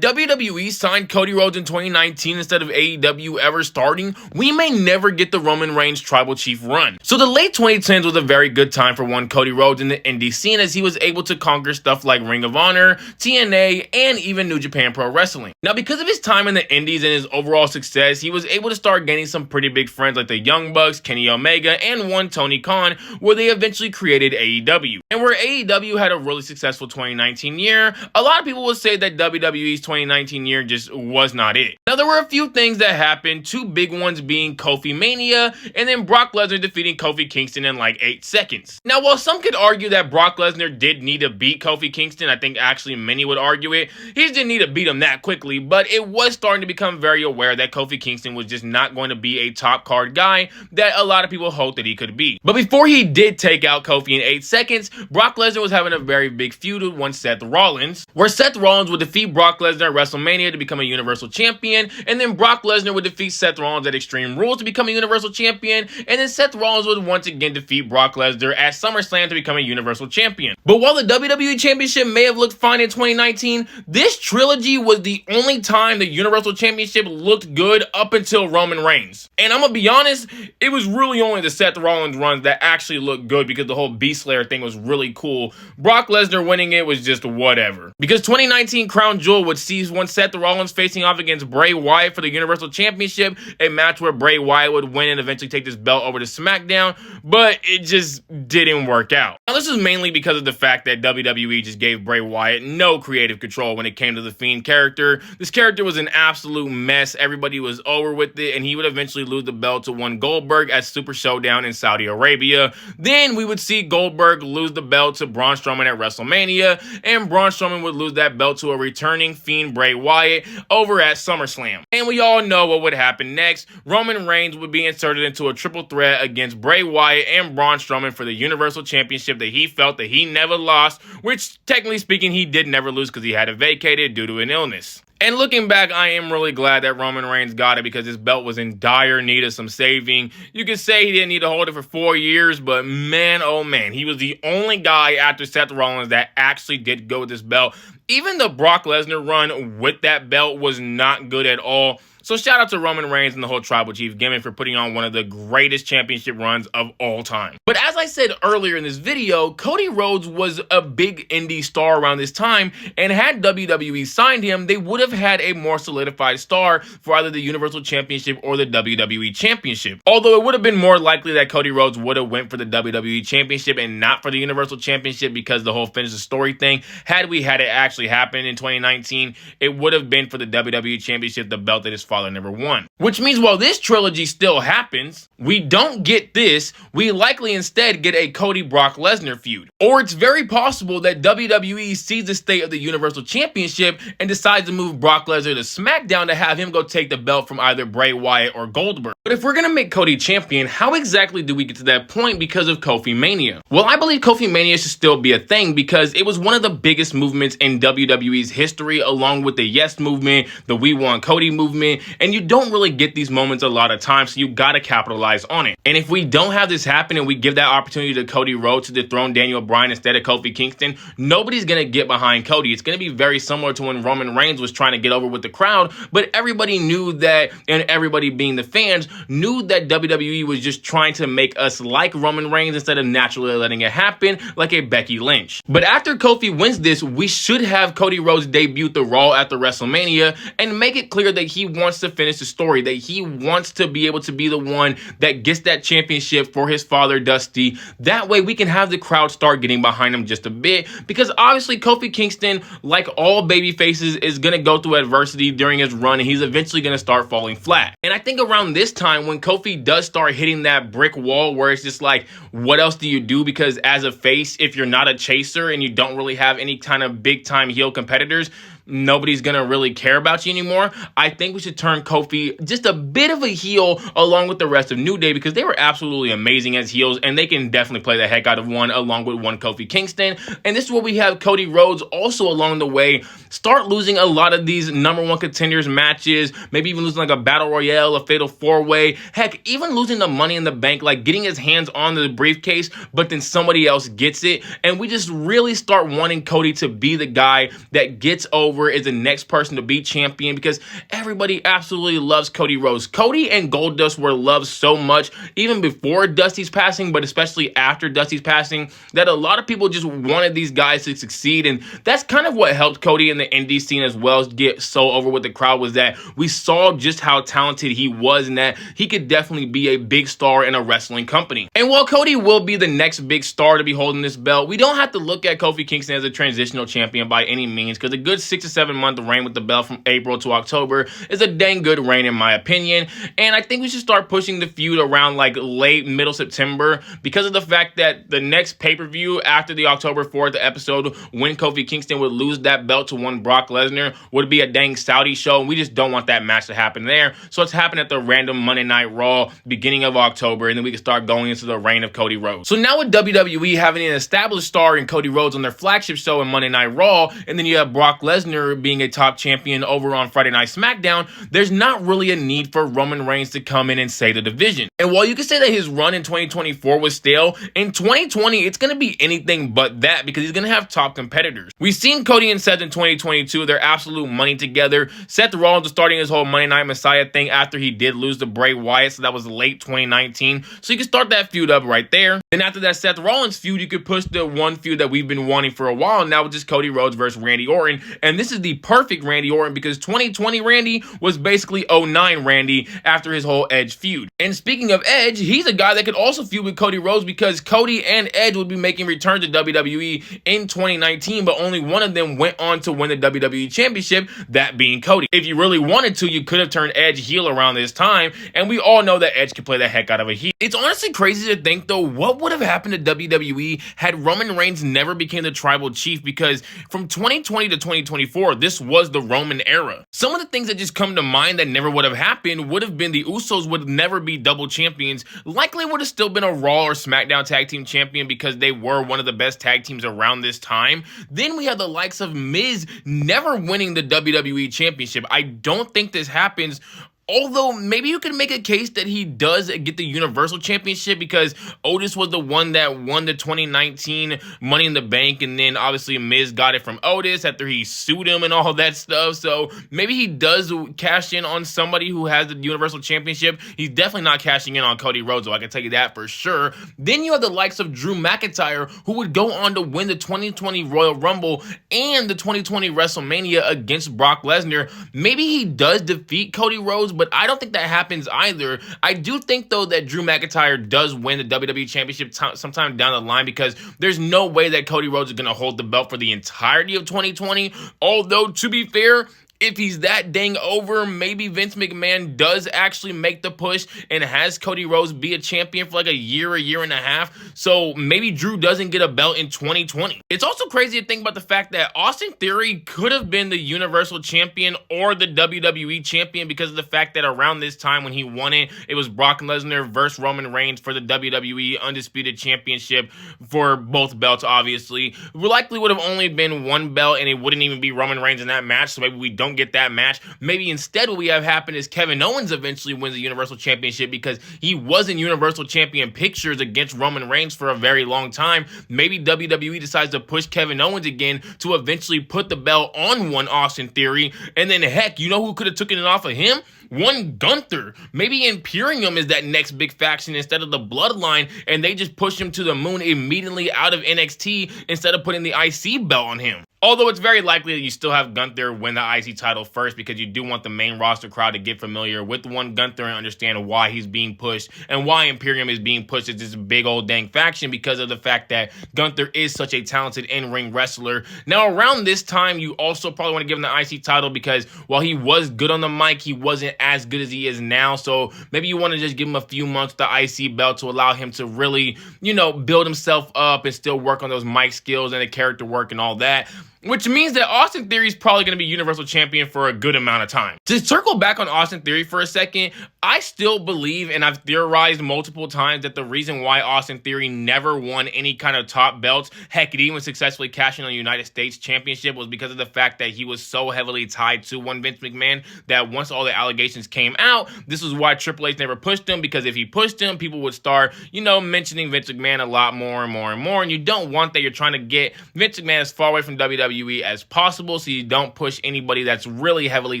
WWE signed Cody Rhodes in 2019 instead of AEW ever starting, we may never get the Roman Reigns Tribal Chief run. So the late 2010s was a very good time for one Cody Rhodes in the indie scene, as he was able to conquer stuff like Ring of Honor, TNA, and even New Japan Pro Wrestling. Now, because of his time in the indies and his overall success, he was able to start gaining some pretty big friends like the Young Bucks, Kenny Omega, and one Tony Khan, where they eventually created AEW. And where AEW had a really successful 2019 year, a lot of people will say that WWE's 2019 year just was not it. Now, there were a few things that happened, two big ones being Kofi Mania, and then Brock Lesnar defeating Kofi Kingston in like 8 seconds. Now, while some could argue that Brock Lesnar did need to beat Kofi Kingston, I think actually many would argue it, he just didn't need to beat him that quickly, but it was starting to become very aware that Kofi Kingston was just not going to be a top card guy that a lot of people hoped that he could be. But before he did take out Kofi in 8 seconds, Brock Lesnar was having a very big feud with one Seth Rollins, where Seth Rollins would defeat Brock Lesnar at WrestleMania to become a Universal Champion, and then Brock Lesnar would defeat Seth Rollins at Extreme Rules to become a Universal Champion, and then Seth Rollins would once again defeat Brock Lesnar at SummerSlam to become a Universal Champion. But while the WWE Championship may have looked fine in 2019, this trilogy was the only time the Universal Championship looked good up until Roman Reigns. And I'm gonna be honest, it was really only the Seth Rollins runs that actually looked good because the whole Beast Slayer thing was really cool. Brock Lesnar winning it was just whatever. Because 2019 Crown Jewel would see one Seth Rollins facing off against Bray Wyatt for the Universal Championship, a match where Bray Wyatt would win and eventually take this belt over to SmackDown, but it just didn't work out. Now, this is mainly because of the fact that WWE just gave Bray Wyatt no creative control when it came to the Fiend character. This character was an absolute mess. Everybody was over with it, and he would eventually lose the belt to one Goldberg at Super Showdown in Saudi Arabia. Then we would see Goldberg lose the belt to Braun Strowman at WrestleMania, and Braun Strowman would lose that belt to a returning Fiend Bray Wyatt over at SummerSlam. And we all know what would happen next. Roman Reigns would be inserted into a triple threat against Bray Wyatt and Braun Strowman for the Universal Championship that he felt that he never lost, which technically speaking he did never lose because he had it vacated due to an illness. And looking back, I am really glad that Roman Reigns got it because his belt was in dire need of some saving. You could say he didn't need to hold it for 4 years, but man, oh man, he was the only guy after Seth Rollins that actually did go with this belt. Even the Brock Lesnar run with that belt was not good at all. So shout out to Roman Reigns and the whole Tribal Chief gimmick for putting on one of the greatest championship runs of all time. But as I said earlier in this video, Cody Rhodes was a big indie star around this time, and had WWE signed him, they would have had a more solidified star for either the Universal Championship or the WWE Championship. Although it would have been more likely that Cody Rhodes would have went for the WWE Championship and not for the Universal Championship because the whole finish the story thing. Had we had it actually happen in 2019, it would have been for the WWE Championship, the belt that his father never won. Which means while this trilogy still happens, we don't get this, we likely instead get a Cody Brock Lesnar feud. Or it's very possible that WWE sees the state of the Universal Championship and decides to move Brock Lesnar to SmackDown to have him go take the belt from either Bray Wyatt or Goldberg. But if we're gonna make Cody champion, how exactly do we get to that point because of Kofi Mania? Well, I believe Kofi Mania should still be a thing because it was one of the biggest movements in WWE's history, along with the Yes movement, the We Want Cody movement, and you don't really get these moments a lot of times, so you gotta capitalize on it. And if we don't have this happen and we give that opportunity to Cody Rhodes to dethrone Daniel Bryan instead of Kofi Kingston, nobody's gonna get behind Cody. It's gonna be very similar to when Roman Reigns was trying to get over with the crowd, but everybody knew that, and everybody being the fans, knew that WWE was just trying to make us like Roman Reigns instead of naturally letting it happen like a Becky Lynch. But after Kofi wins this, we should have Cody Rhodes debut the Raw after WrestleMania and make it clear that he wants to finish the story, that he wants to be able to be the one that gets that championship for his father, Dusty. That way we can have the crowd start getting behind him just a bit, because obviously Kofi Kingston, like all baby faces, is going to go through adversity during his run, and he's eventually going to start falling flat. And I think around this time, when Kofi does start hitting that brick wall where it's just like, what else do you do? Because as a face, if you're not a chaser and you don't really have any kind of big time heel competitors, nobody's gonna really care about you anymore. I think we should turn Kofi just a bit of a heel along with the rest of New Day, because they were absolutely amazing as heels, and they can definitely play the heck out of one along with one Kofi Kingston. And this is where we have Cody Rhodes also along the way start losing a lot of these number one contenders matches, maybe even losing like a battle royale, a fatal four-way, heck, even losing the Money in the Bank, like getting his hands on the briefcase, but then somebody else gets it. And we just really start wanting Cody to be the guy that gets over over as the next person to be champion because everybody absolutely loves Cody Rhodes. Cody and Goldust were loved so much even before Dusty's passing, but especially after Dusty's passing, that a lot of people just wanted these guys to succeed, and that's kind of what helped Cody in the indie scene as well get so over with the crowd, was that we saw just how talented he was and that he could definitely be a big star in a wrestling company. And while Cody will be the next big star to be holding this belt, we don't have to look at Kofi Kingston as a transitional champion by any means, because a good 6 to 7 month reign with the belt from April to October is a dang good reign in my opinion, and I think we should start pushing the feud around like late middle September because of the fact that the next pay-per-view after the October 4th episode, when Kofi Kingston would lose that belt to one Brock Lesnar, would be a dang Saudi show, and we just don't want that match to happen there. So it's happened at the random Monday Night Raw beginning of October, and then we can start going into the reign of Cody Rhodes. So now with WWE having an established star in Cody Rhodes on their flagship show in Monday Night Raw, and then you have Brock Lesnar being a top champion over on Friday Night SmackDown, there's not really a need for Roman Reigns to come in and save the division. And while you can say that his run in 2024 was stale, in 2020 it's going to be anything but that because he's going to have top competitors. We've seen Cody and Seth in 2022, they're absolute money together. Seth Rollins was starting his whole Monday Night Messiah thing after he did lose to Bray Wyatt, so that was late 2019. So you can start that feud up right there. Then after that Seth Rollins feud, you could push the one feud that we've been wanting for a while now, with just Cody Rhodes versus Randy Orton. And this is the perfect Randy Orton because 2020 Randy was basically 09 Randy after his whole Edge feud. And speaking of Edge, he's a guy that could also feud with Cody Rhodes because Cody and Edge would be making returns to WWE in 2019, but only one of them went on to win the WWE Championship, that being Cody. If you really wanted to, you could have turned Edge heel around this time, and we all know that Edge can play the heck out of a heel. It's honestly crazy to think, though, what would have happened to WWE had Roman Reigns never became the tribal chief, because from 2020 to 2024, this was the Roman era. Some of the things that just come to mind that never would have happened would have been the Usos would never be double champions, likely would have still been a Raw or SmackDown tag team champion because they were one of the best tag teams around this time. Then we have the likes of Miz never winning the WWE Championship. I don't think this happens. Although, maybe you could make a case that he does get the Universal Championship because Otis was the one that won the 2019 Money in the Bank, and then obviously Miz got it from Otis after he sued him and all that stuff. So maybe he does cash in on somebody who has the Universal Championship. He's definitely not cashing in on Cody Rhodes, so I can tell you that for sure. Then you have the likes of Drew McIntyre, who would go on to win the 2020 Royal Rumble and the 2020 WrestleMania against Brock Lesnar. Maybe he does defeat Cody Rhodes, but I don't think that happens either. I do think, though, that Drew McIntyre does win the WWE Championship sometime down the line because there's no way that Cody Rhodes is going to hold the belt for the entirety of 2020. Although, to be fair, if he's that dang over, maybe Vince McMahon does actually make the push and has Cody Rhodes be a champion for like a year and a half. So maybe Drew doesn't get a belt in 2020. It's also crazy to think about the fact that Austin Theory could have been the Universal Champion or the WWE Champion because of the fact that around this time when he won it, it was Brock Lesnar versus Roman Reigns for the WWE Undisputed Championship for both belts, obviously. We likely would have only been one belt and it wouldn't even be Roman Reigns in that match, so maybe we don't get that match. Maybe instead what we have happen is Kevin Owens eventually wins the Universal Championship because he was in Universal Champion pictures against Roman Reigns for a very long time. Maybe WWE decides to push Kevin Owens again to eventually put the belt on one Austin Theory, and then heck, you know who could have taken it off of him? One Gunther. Maybe Imperium is that next big faction instead of the Bloodline, and they just push him to the moon immediately out of NXT instead of putting the IC belt on him. Although it's very likely that you still have Gunther win the IC title first because you do want the main roster crowd to get familiar with one Gunther and understand why he's being pushed and why Imperium is being pushed as this big old dang faction because of the fact that Gunther is such a talented in-ring wrestler. Now, around this time, you also probably want to give him the IC title because while he was good on the mic, he wasn't as good as he is now. So maybe you want to just give him a few months the IC belt to allow him to really, build himself up and still work on those mic skills and the character work and all that. Which means that Austin Theory is probably going to be Universal Champion for a good amount of time. To circle back on Austin Theory for a second, I still believe, and I've theorized multiple times, that the reason why Austin Theory never won any kind of top belts, heck, it even successfully cashing on the United States Championship, was because of the fact that he was so heavily tied to one Vince McMahon that once all the allegations came out, this is why Triple H never pushed him, because if he pushed him, people would start, mentioning Vince McMahon a lot more and more and more, and you don't want that. You're trying to get Vince McMahon as far away from WWE WWE as possible so you don't push anybody that's really heavily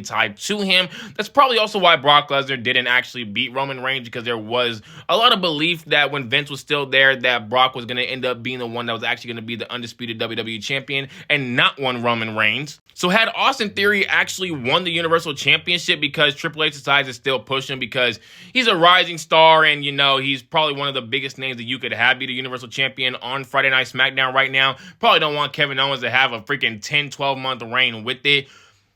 tied to him. That's probably also why Brock Lesnar didn't actually beat Roman Reigns, because there was a lot of belief that when Vince was still there that Brock was going to end up being the one that was actually going to be the undisputed WWE champion and not one Roman Reigns. So had Austin Theory actually won the Universal Championship, because Triple H decides to still push him because he's a rising star and, you know, he's probably one of the biggest names that you could have be the Universal Champion on Friday Night SmackDown right now. Probably don't want Kevin Owens to have a freaking 10, 12-month reign with it.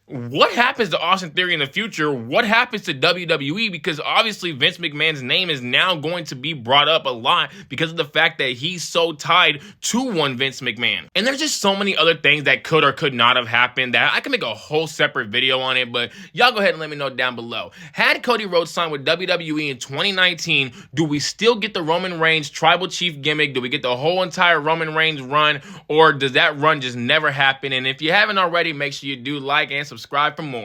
What happens to Austin Theory in the future? What happens to WWE? Because obviously Vince McMahon's name is now going to be brought up a lot because of the fact that he's so tied to one Vince McMahon. And there's just so many other things that could or could not have happened that I can make a whole separate video on it, but y'all go ahead and let me know down below. Had Cody Rhodes signed with WWE in 2019, do we still get the Roman Reigns Tribal Chief gimmick? Do we get the whole entire Roman Reigns run, or does that run just never happen? And if you haven't already, make sure you do like and subscribe for more.